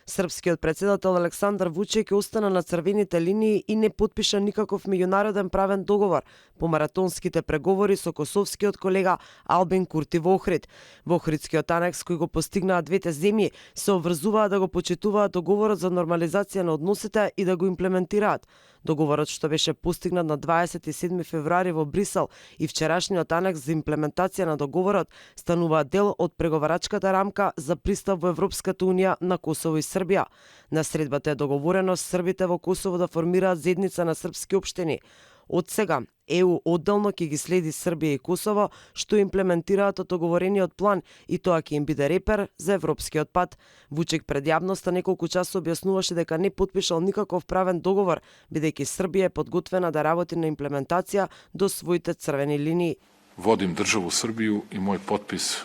Српскиот председател Александар Вучик остана на црвените линии и не потпиша никаков меѓународен правен договор по маратонските преговори со косовскиот колега Албин Курти во Охрид. Во Охридскиот анекс кој го постигнаа двете земји се обврзуваа да го почитуваат договорот за нормализација на односите и да го имплементираат. Договорот што беше постигнат на 27 февруари во Брисел и вчерашниот анекс за имплементација на договорот станува дел од преговарачката рамка за пристап во Европската унија на Косово и Србија. На средбата е договорено србите во Косово да формираат заедница на српски општини. Од сега, ЕУ одделно ќе ги следи Србија и Косово, што имплементираат од договорениот план и тоа ќе им биде репер за европскиот пат. Вучик пред јавноста неколку часа објаснуваше дека не потпишал никаков правен договор, бидејќи Србија е подготвена да работи на имплементација до своите црвени линии. Водим државу Србiju i moj potpis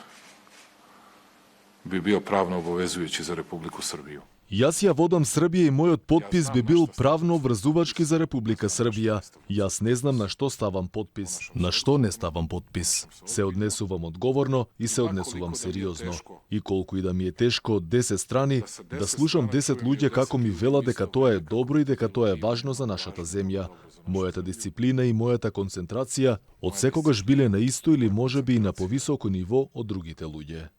bi bio pravno obavezujući za Republiku Srbiju. Јас ја водам Србија и мојот подпис би бил правно врзувачки за Република Србија. Јас не знам на што ставам подпис, на што не ставам подпис. Се однесувам одговорно и се однесувам сериозно. И колку и да ми е тешко од 10 страни, да слушам 10 луѓе како ми велат дека тоа е добро и дека тоа е важно за нашата земја. Мојата дисциплина и мојата концентрација од секогаш биле на исто или можеби и на повисоко ниво од другите луѓе.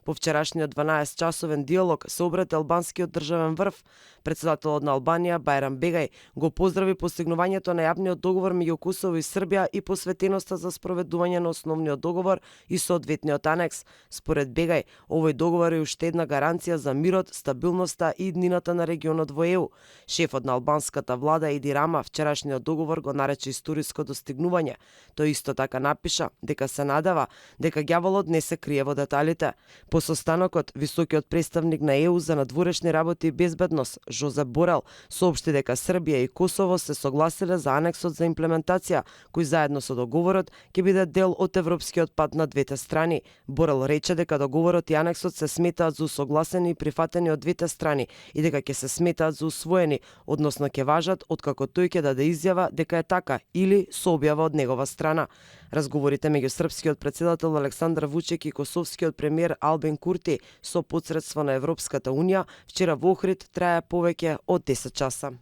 По вчерашниот 12-часовен диалог со обрате албанскиот државен врв, председателот на Албанија Бајрам Бегај го поздрави постигнувањето на јавниот договор меѓу Косово и Србија и посветеноста за спроведување на основниот договор и соодветниот анекс. Според Бегај, овој договор е уште една гаранција за мирот, стабилноста и иднината на регионот во ЕУ. Шефот на албанската влада Еди Рама вчерашниот договор го нарече историско достигнување. Тој исто така напиша дека се надава дека ѓаволот не се крие во деталите. По состанокот, високиот представник на ЕУ за надворешни работи и безбедност, Жозеп Борел, соопшти дека Србија и Косово се согласиле за анексот за имплементација, кој заедно со договорот ќе биде дел од европскиот пат на двете страни. Борел рече дека договорот и анексот се сметаат за усогласени и прифатени од двете страни и дека ќе се сметаат за усвоени, односно ќе важат откако тој ќе даде изјава дека е така или со објава од негова страна. Разговорите меѓу српскиот председател Александар Вучик и косовскиот премиер Албин Курти со посредство на Европската унија вчера во Охрид трае повеќе од 10 часа.